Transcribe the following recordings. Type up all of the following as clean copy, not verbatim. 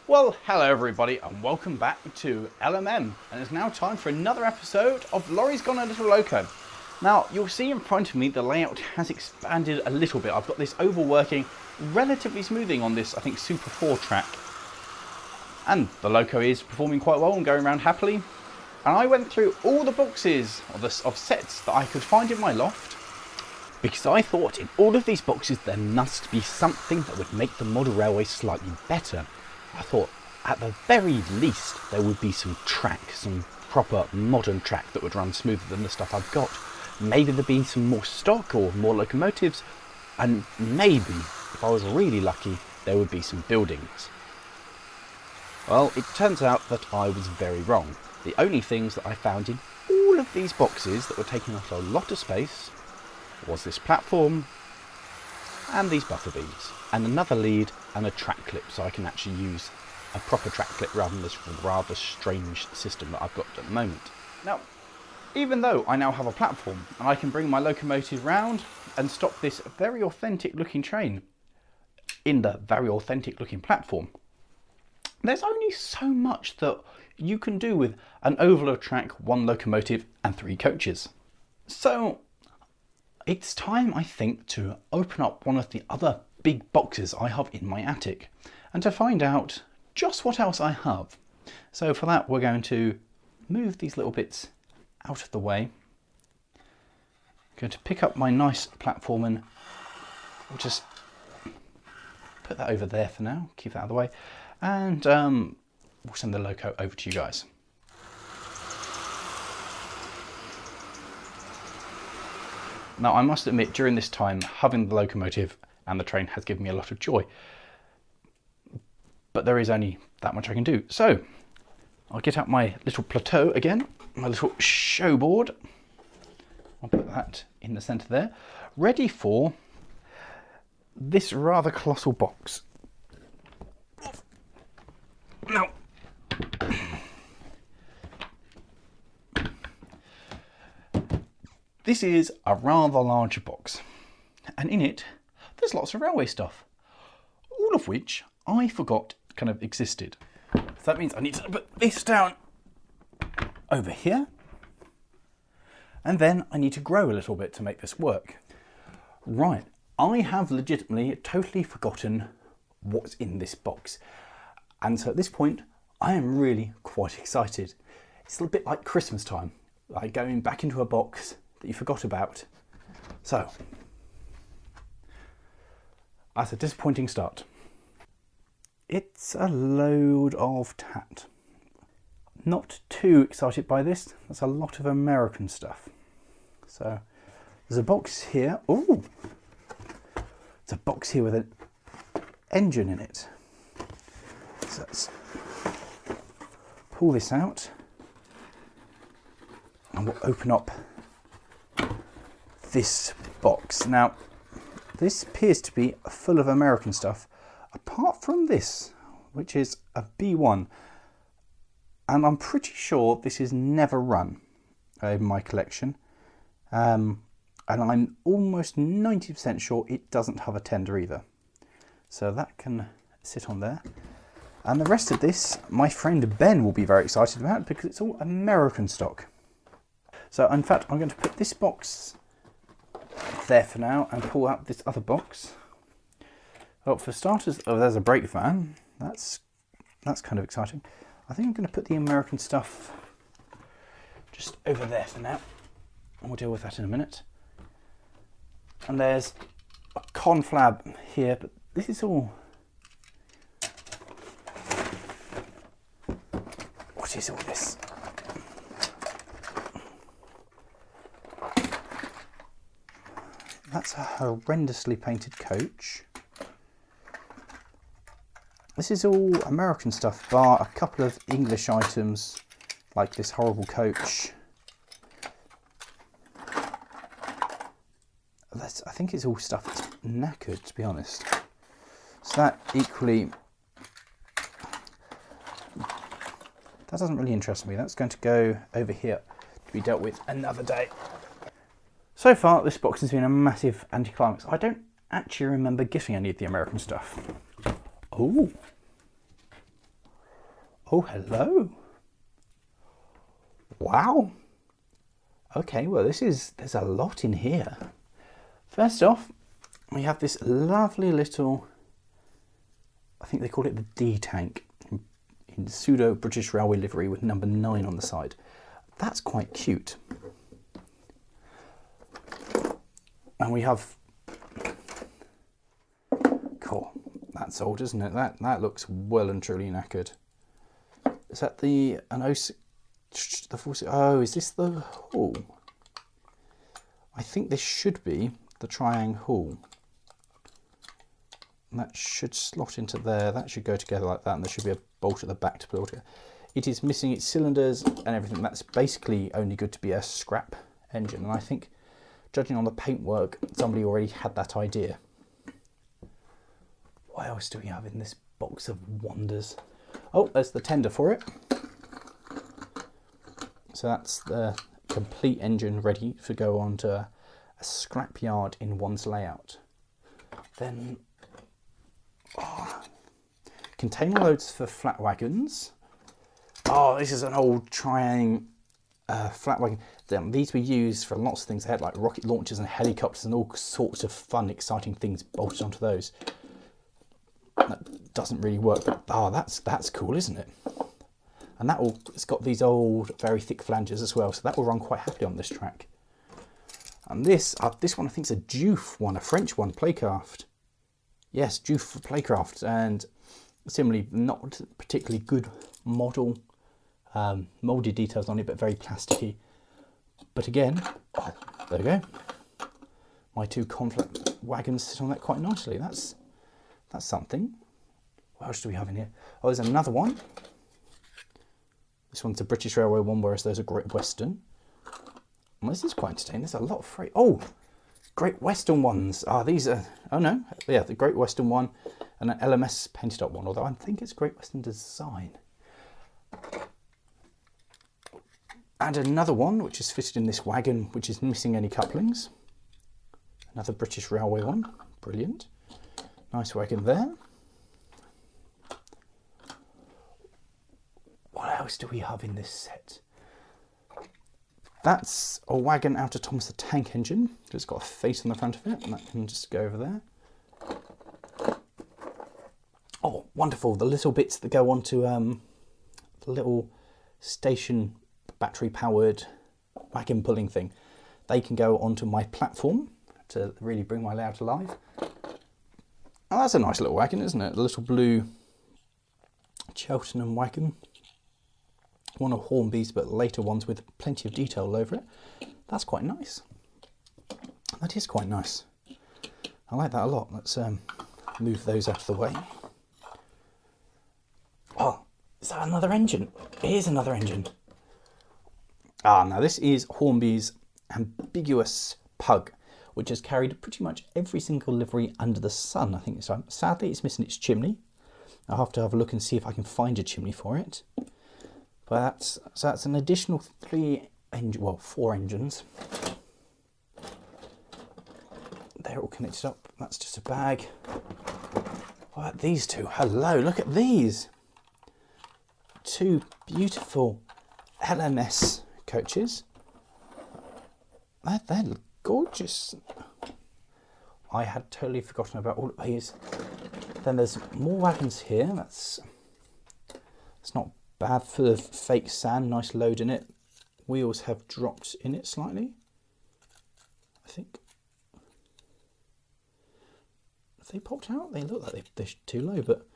Well, hello everybody and welcome back to LMM, and it's now time for another episode of Lawrie's Gone a Little Loco. Now, you'll see in front of me the layout has expanded a little bit. I've got this oval working relatively smoothing on this, I think, Super 4 track. And the Loco is performing quite well and going around happily. And I went through all the boxes of sets that I could find in my loft, because I thought in all of these boxes there must be something that would make the model railway slightly better. I thought at the very least there would be some track, some proper modern track that would run smoother than the stuff I've got. Maybe there'd be some more stock or more locomotives, and maybe, if I was really lucky, there would be some buildings. Well, it turns out that I was very wrong. The only things that I found in all of these boxes that were taking up a lot of space was this platform and these buffer beams and another lead and a track clip, so I can actually use a proper track clip rather than this rather strange system that I've got at the moment. Now, even though I now have a platform and I can bring my locomotive round and stop this very authentic looking train in the very authentic looking platform, there's only so much that you can do with an oval of track, one locomotive and 3 coaches. So it's time, I think, to open up one of the other big boxes I have in my attic and to find out just what else I have. So for that, we're going to move these little bits out of the way. I'm going to pick up my nice platform and we'll just put that over there for now, keep that out of the way, and we'll send the Loco over to you guys. Now, I must admit, during this time, having the locomotive and the train has given me a lot of joy. But there is only that much I can do. So, I'll get out my little plateau again, my little show board. I'll put that in the centre there, ready for this rather colossal box. Now, this is a rather large box, and in it there's lots of railway stuff, all of which I forgot kind of existed. So that means I need to put this down over here, and then I need to grow a little bit to make this work. Right, I have legitimately totally forgotten what's in this box, and so at this point I am really quite excited. It's a little bit like Christmas time, like going back into a box that you forgot about. So, that's a disappointing start. It's a load of tat. Not too excited by this. That's a lot of American stuff. So, there's a box here. Ooh! There's a box here with an engine in it. So let's pull this out and we'll open up this box. Now, this appears to be full of American stuff, apart from this, which is a B1, and I'm pretty sure this is never run in my collection, and I'm almost 90% sure it doesn't have a tender either, so that can sit on there. And the rest of this, my friend Ben will be very excited about, because it's all American stock. So in fact, I'm going to put this box there for now and pull out this other box. Well, for starters, oh, there's a brake van. That's kind of exciting. I think I'm going to put the American stuff just over there for now, and we'll deal with that in a minute. And there's a conflab here, but this is all... What is all this? That's a horrendously painted coach. This is all American stuff, bar a couple of English items, like this horrible coach. I think it's all stuff that's knackered, to be honest. So that equally... that doesn't really interest me. That's going to go over here to be dealt with another day. So far, this box has been a massive anticlimax. I don't actually remember getting any of the American stuff. Oh, Oh, hello. Wow. Okay, well there's a lot in here. First off, we have this lovely little, I think they call it the D tank, in pseudo British Railway livery with number 9 on the side. That's quite cute. And we have, cool, that's old, isn't it? That looks well and truly knackered. Is that the, oh, is this the hull? I think this should be the triangle hull. And that should slot into there. That should go together like that, and there should be a bolt at the back to put it all together. It is missing its cylinders and everything. That's basically only good to be a scrap engine, and I think, judging on the paintwork, somebody already had that idea. What else do we have in this box of wonders? Oh, there's the tender for it. So that's the complete engine ready to go onto a scrapyard in one's layout. Then, container loads for flat wagons. Oh, this is an old triangle flat wagon. These were used for lots of things. They had like rocket launchers and helicopters and all sorts of fun, exciting things bolted onto those. That doesn't really work, but that's cool, isn't it? And it's got these old, very thick flanges as well, so that will run quite happily on this track. And this one I think is a Joof one, a French one, Playcraft. Yes, Joof for Playcraft, and similarly not particularly good model, moulded details on it, but very plasticky. But again, there we go. My 2 conflict wagons sit on that quite nicely. That's something. What else do we have in here? Oh, there's another one. This one's a British Railway one, whereas there's a Great Western. Well, this is quite entertaining. There's a lot of freight. Oh, Great Western ones. These are, oh no, yeah, the Great Western one and an LMS painted up one, although I think it's Great Western design. And another one, which is fitted in this wagon, which is missing any couplings. Another British Railway one. Brilliant. Nice wagon there. What else do we have in this set? That's a wagon out of Thomas the Tank Engine. It's got a face on the front of it, and that can just go over there. Oh, wonderful. The little bits that go onto the little station battery-powered wagon pulling thing. They can go onto my platform to really bring my layout alive. Oh, that's a nice little wagon, isn't it? The little blue Cheltenham wagon. One of Hornby's, but later ones with plenty of detail all over it. That's quite nice. That is quite nice. I like that a lot. Let's move those out of the way. Oh, is that another engine? It is another engine. Now this is Hornby's ambiguous Pug, which has carried pretty much every single livery under the sun, I think this time. Sadly, it's missing its chimney. I'll have to have a look and see if I can find a chimney for it. But that's an additional 4 engines. They're all connected up. That's just a bag. What about these two? Hello, look at these. 2 beautiful LMS coaches. They're gorgeous. I had totally forgotten about all of these. Then there's more wagons here. It's not bad for the fake sand. Nice load in it. Wheels have dropped in it slightly, I think. Have they popped out? They look like they're too low, but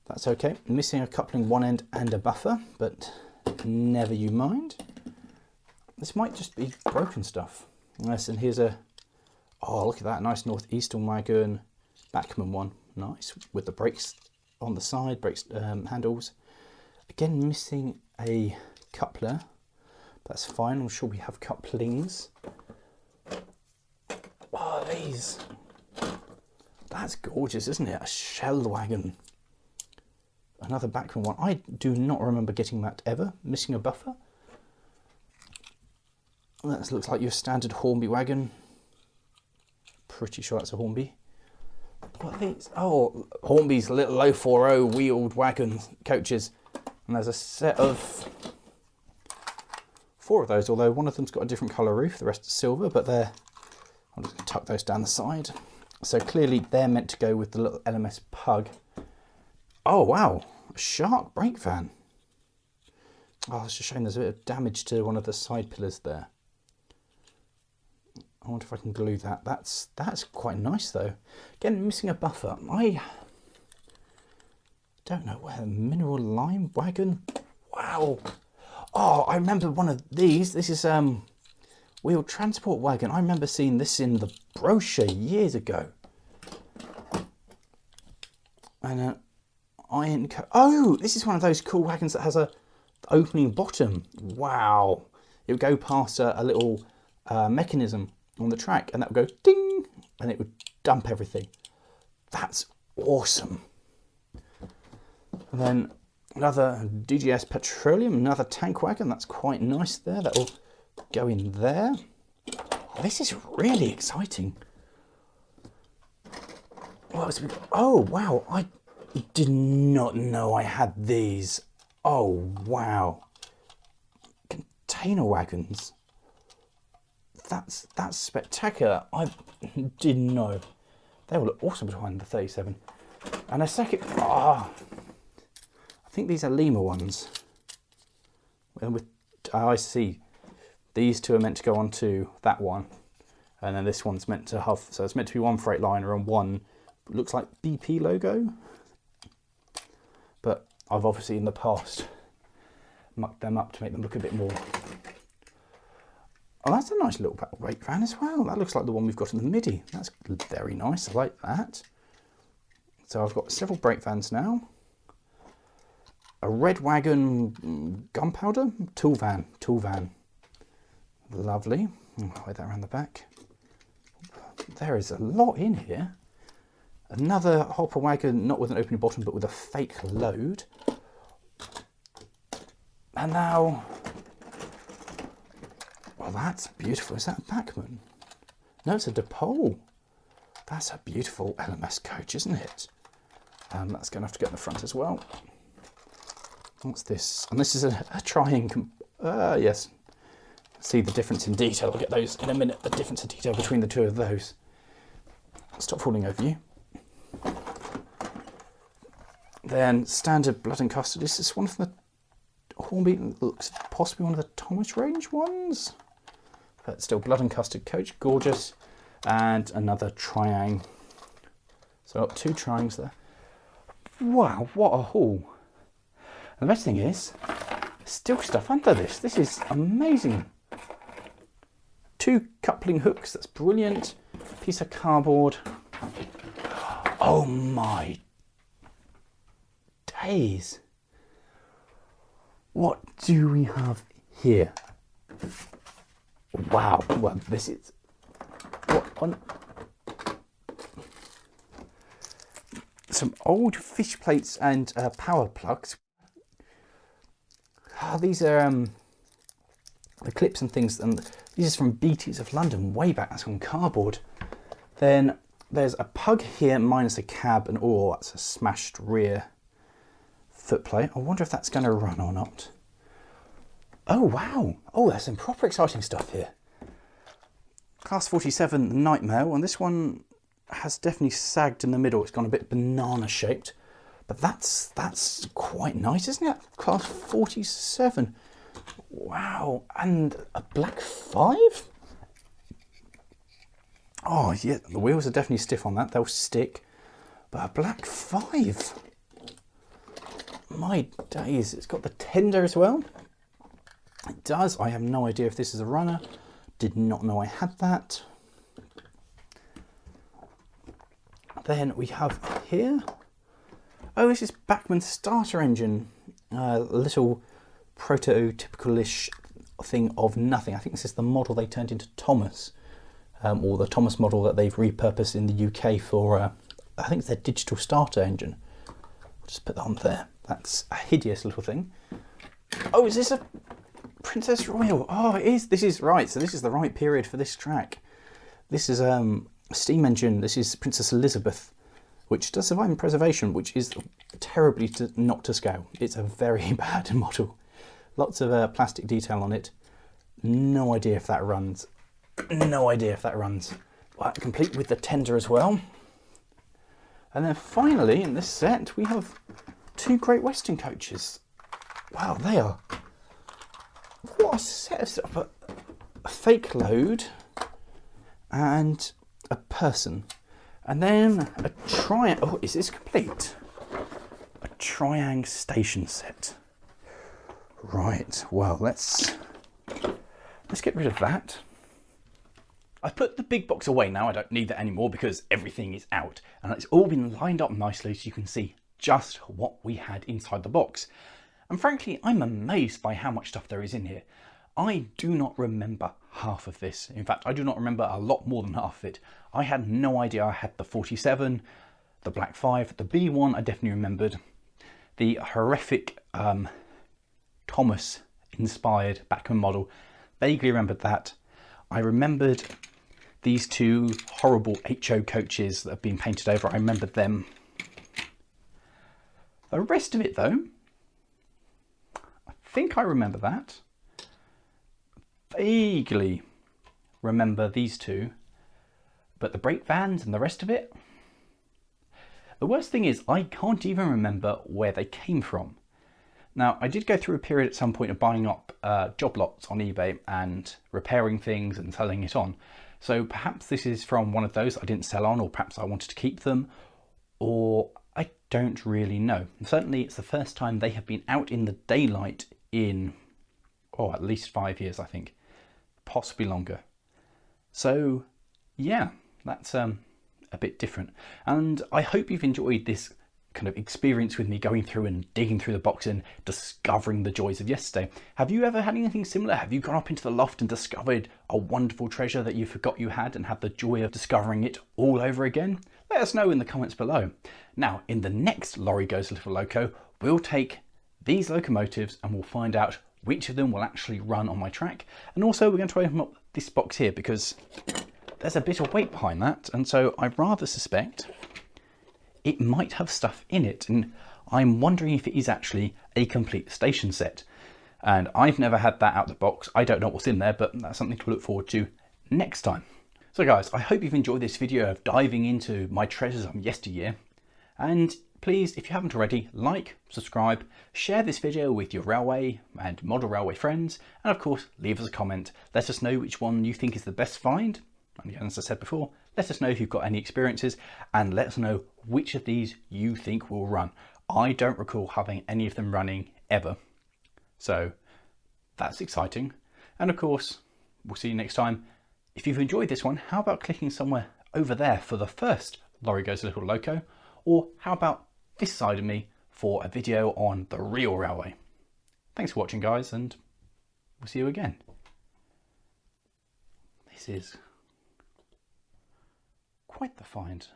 that's okay. Missing a coupling one end and a buffer, but never you mind. This might just be broken stuff. Nice, and here's a, oh, look at that, nice northeastern wagon, Bachmann one. Nice, with the brakes on the side, brakes handles. Again, missing a coupler. That's fine, I'm sure we have couplings. Oh, these. That's gorgeous, isn't it? A shell wagon. Another Bachmann one. I do not remember getting that ever. Missing a buffer. That looks like your standard Hornby wagon. Pretty sure that's a Hornby. What are these? Oh, Hornby's little 040 wheeled wagon coaches. And there's a set of 4 of those, although one of them's got a different colour roof, the rest is silver, but I'm just going to tuck those down the side. So clearly they're meant to go with the little LMS Pug. Oh wow, a shark brake van. Oh, it's just showing there's a bit of damage to one of the side pillars there. I wonder if I can glue that. That's quite nice though. Again, missing a buffer. I don't know where. Mineral lime wagon. Wow. Oh, I remember one of these. This is wheeled transport wagon. I remember seeing this in the brochure years ago. And iron. Oh, this is one of those cool wagons that has a opening bottom. Wow. It would go past a little mechanism on the track, and that would go ding, and it would dump everything. That's awesome. And then another DGS Petroleum, another tank wagon. That's quite nice there. That will go in there. Oh, this is really exciting. What else have we got? Oh wow, I did not know I had these. Oh wow, container wagons. That's spectacular. I didn't know. They will look awesome behind the 37. And a second, I think these are Lima ones. And with, I see. These 2 are meant to go onto that one, and then this one's meant to have. So it's meant to be one Freightliner and one looks like BP logo. But I've obviously in the past mucked them up to make them look a bit more. Oh, that's a nice little brake van as well. That looks like the one we've got in the MIDI. That's very nice. I like that. So I've got several brake vans now. A red wagon gunpowder tool van. Lovely. I'll hide that around the back. There is a lot in here. Another hopper wagon, not with an opening bottom, but with a fake load. And now, well, that's beautiful. Is that a Bachmann? No, it's a DePaul. That's a beautiful LMS coach, isn't it? That's going to have to go in the front as well. What's this? And this is a triangle. Yes. See the difference in detail. I'll get those in a minute. The difference in detail between the 2 of those. I'll stop falling over you. Then standard blood and custard. This is one of the Hornby. Looks possibly one of the Thomas range ones. But still blood and custard coach. Gorgeous. And another triang. So up 2 triangles there. Wow, what a haul. And the best thing is, still stuff under this. This is amazing. 2 coupling hooks, that's brilliant. Piece of cardboard. Oh my days. What do we have here? Wow, well this is, what on, some old fish plates and power plugs. These are the clips and things, and these are from BTs of London way back. That's on cardboard. Then there's a pug here minus a cab, and oh, that's a smashed rear footplate. I wonder if that's going to run or not. Oh wow! Oh, there's some proper exciting stuff here. Class 47 night mail, and this one has definitely sagged in the middle. It's gone a bit banana shaped. But that's quite nice, isn't it? Class 47. Wow. And a black 5? Oh, yeah. The wheels are definitely stiff on that. They'll stick. But a black 5. My days. It's got the tender as well. It does. I have no idea if this is a runner. Did not know I had that. Then we have here. Oh, this is Bachmann starter engine. A little prototypical-ish thing of nothing. I think this is the model they turned into Thomas, or the Thomas model that they've repurposed in the UK for, I think it's their digital starter engine. I'll just put that on there. That's a hideous little thing. Oh, is this a Princess Royal? Oh, it is. This is right. So this is the right period for this track. This is a steam engine. This is Princess Elizabeth which does survive in preservation, which is terribly not to scale. It's a very bad model. Lots of plastic detail on it. No idea if that runs. No idea if that runs. Well, complete with the tender as well. And then finally, in this set, we have 2 Great Western coaches. Wow, they are... What a set of stuff. A fake load and a person. And then a oh, is this complete? A Triang station set. Right, well, let's get rid of that. I've put the big box away now. I don't need that anymore because everything is out and it's all been lined up nicely so you can see just what we had inside the box. And frankly, I'm amazed by how much stuff there is in here. I do not remember half of this. In fact, I do not remember a lot more than half of it. I had no idea I had the 47, the Black 5, the B1 I definitely remembered. The horrific Thomas inspired Bachmann model, vaguely remembered that. I remembered these 2 horrible HO coaches that have been painted over. I remembered them. The rest of it though, I think I remember that. Vaguely remember these 2, but the brake vans and the rest of it, the worst thing is I can't even remember where they came from. Now, I did go through a period at some point of buying up job lots on eBay and repairing things and selling it on. So perhaps this is from one of those I didn't sell on, or perhaps I wanted to keep them, or I don't really know. Certainly it's the first time they have been out in the daylight in, oh, at least 5 years, I think. Possibly longer. So yeah, that's a bit different. And I hope you've enjoyed this kind of experience with me going through and digging through the box and discovering the joys of yesterday. Have you ever had anything similar? Have you gone up into the loft and discovered a wonderful treasure that you forgot you had and had the joy of discovering it all over again? Let us know in the comments below. Now, in the next Lawrie Goes a Little Loco, we'll take these locomotives and we'll find out which of them will actually run on my track. And also we're going to open up this box here because there's a bit of weight behind that, and so I rather suspect it might have stuff in it, and I'm wondering if it is actually a complete station set. And I've never had that out of the box. I don't know what's in there, but that's something to look forward to next time. So guys, I hope you've enjoyed this video of diving into my treasures of yesteryear. And please, if you haven't already, like, subscribe, share this video with your railway and model railway friends, and of course, leave us a comment. Let us know which one you think is the best find. And again, as I said before, let us know if you've got any experiences, and let us know which of these you think will run. I don't recall having any of them running ever. So that's exciting. And of course, we'll see you next time. If you've enjoyed this one, how about clicking somewhere over there for the first Lawrie Goes a Little Loco? Or how about this side of me for a video on the real railway? Thanks for watching, guys, and we'll see you again. This is quite the find.